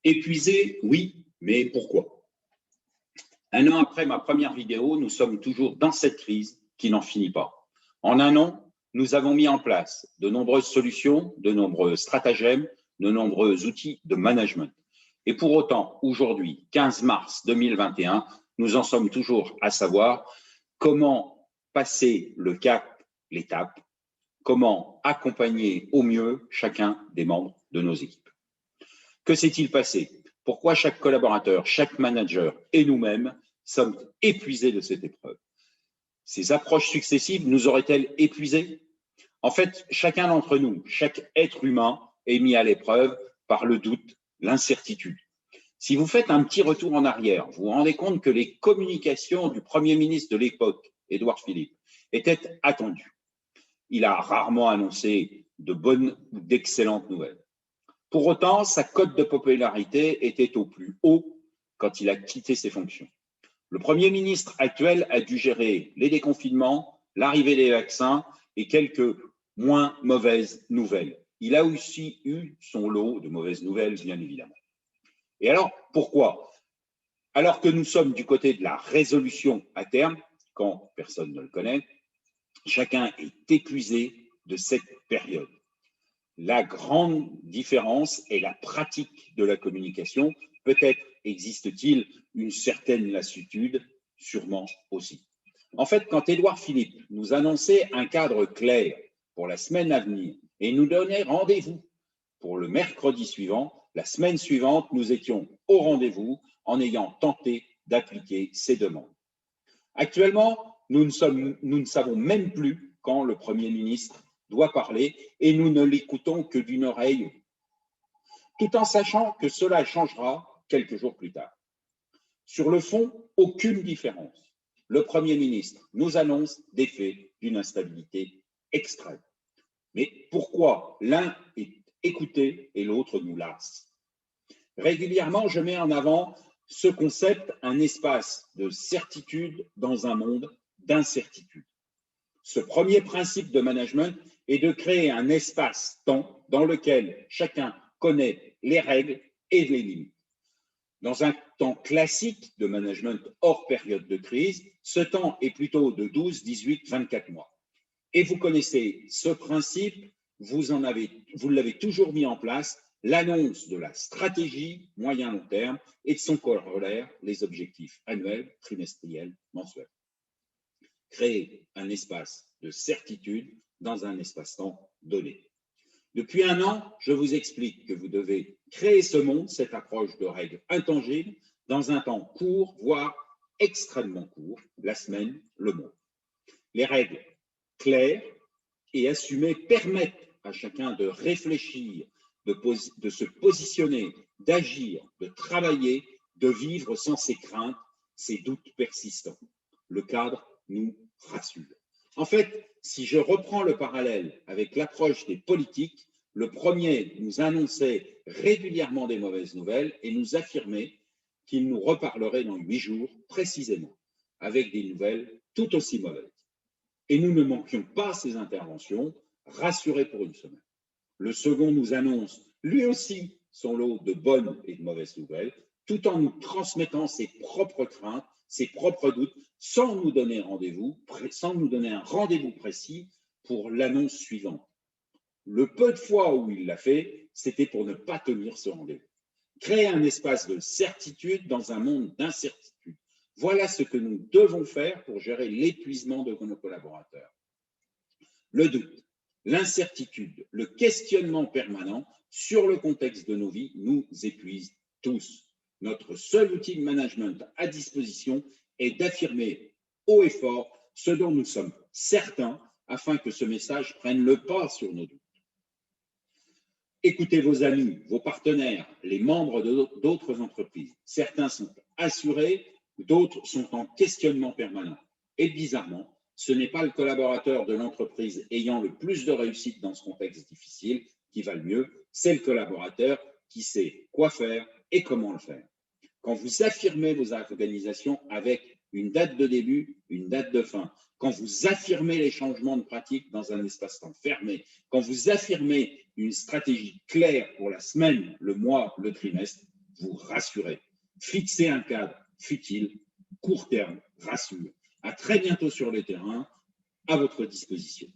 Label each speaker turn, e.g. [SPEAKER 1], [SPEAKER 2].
[SPEAKER 1] Épuisé, oui, mais pourquoi? Un an après ma première vidéo, nous sommes toujours dans cette crise qui n'en finit pas. En un an, nous avons mis en place de nombreuses solutions, de nombreux stratagèmes, de nombreux outils de management. Et pour autant, aujourd'hui, 15 mars 2021, nous en sommes toujours à savoir comment passer le cap, l'étape, comment accompagner au mieux chacun des membres de nos équipes. Que s'est-il passé? Pourquoi chaque collaborateur, chaque manager et nous-mêmes sommes épuisés de cette épreuve? Ces approches successives nous auraient-elles épuisés? En fait, chacun d'entre nous, chaque être humain est mis à l'épreuve par le doute, l'incertitude. Si vous faites un petit retour en arrière, vous vous rendez compte que les communications du Premier ministre de l'époque, Édouard Philippe, étaient attendues. Il a rarement annoncé de bonnes ou d'excellentes nouvelles. Pour autant, sa cote de popularité était au plus haut quand il a quitté ses fonctions. Le Premier ministre actuel a dû gérer les déconfinements, l'arrivée des vaccins et quelques moins mauvaises nouvelles. Il a aussi eu son lot de mauvaises nouvelles, bien évidemment. Et alors, pourquoi? Alors que nous sommes du côté de la résolution à terme, quand personne ne le connaît, chacun est épuisé de cette période. La grande différence est la pratique de la communication. Peut-être existe-t-il une certaine lassitude, sûrement aussi. En fait, quand Édouard Philippe nous annonçait un cadre clair pour la semaine à venir et nous donnait rendez-vous pour le mercredi suivant, la semaine suivante, nous étions au rendez-vous en ayant tenté d'appliquer ces demandes. Actuellement, nous ne savons même plus quand le Premier ministre doit parler et nous ne l'écoutons que d'une oreille, tout en sachant que cela changera quelques jours plus tard. Sur le fond, aucune différence. Le Premier ministre nous annonce des faits d'une instabilité extrême. Mais pourquoi l'un est écouté et l'autre nous lasse? Régulièrement, je mets en avant ce concept, un espace de certitude dans un monde d'incertitude. Ce premier principe de management est de créer un espace-temps dans lequel chacun connaît les règles et les limites. Dans un temps classique de management hors période de crise, ce temps est plutôt de 12, 18, 24 mois. Et vous connaissez ce principe, vous l'avez toujours mis en place, l'annonce de la stratégie moyen-long terme et de son corollaire, les objectifs annuels, trimestriels, mensuels. Créer un espace de certitude dans un espace-temps donné. Depuis un an, je vous explique que vous devez créer ce monde, cette approche de règles intangibles, dans un temps court, voire extrêmement court, la semaine, le mois. Les règles claires et assumées permettent à chacun de réfléchir, de se positionner, d'agir, de travailler, de vivre sans ses craintes, ses doutes persistants. Le cadre nous rassure. En fait, si je reprends le parallèle avec l'approche des politiques, le premier nous annonçait régulièrement des mauvaises nouvelles et nous affirmait qu'il nous reparlerait dans 8 jours précisément, avec des nouvelles tout aussi mauvaises. Et nous ne manquions pas ces interventions, rassurés pour une semaine. Le second nous annonce lui aussi son lot de bonnes et de mauvaises nouvelles, tout en nous transmettant ses propres craintes, ses propres doutes, sans nous donner un rendez-vous précis pour l'annonce suivante. Le peu de fois où il l'a fait, c'était pour ne pas tenir ce rendez-vous. Créer un espace de certitude dans un monde d'incertitude. Voilà ce que nous devons faire pour gérer l'épuisement de nos collaborateurs. Le doute, l'incertitude, le questionnement permanent sur le contexte de nos vies nous épuisent tous. Notre seul outil de management à disposition est d'affirmer haut et fort ce dont nous sommes certains afin que ce message prenne le pas sur nos doutes. Écoutez vos amis, vos partenaires, les membres d'autres entreprises. Certains sont assurés, d'autres sont en questionnement permanent. Et bizarrement, ce n'est pas le collaborateur de l'entreprise ayant le plus de réussite dans ce contexte difficile qui va le mieux, c'est le collaborateur qui sait quoi faire et comment le faire. Quand vous affirmez vos organisations avec une date de début, une date de fin, quand vous affirmez les changements de pratique dans un espace-temps fermé, quand vous affirmez une stratégie claire pour la semaine, le mois, le trimestre,
[SPEAKER 2] vous rassurer. Fixez un cadre, fut-il court terme, rassure. À très bientôt sur le terrain, à votre disposition.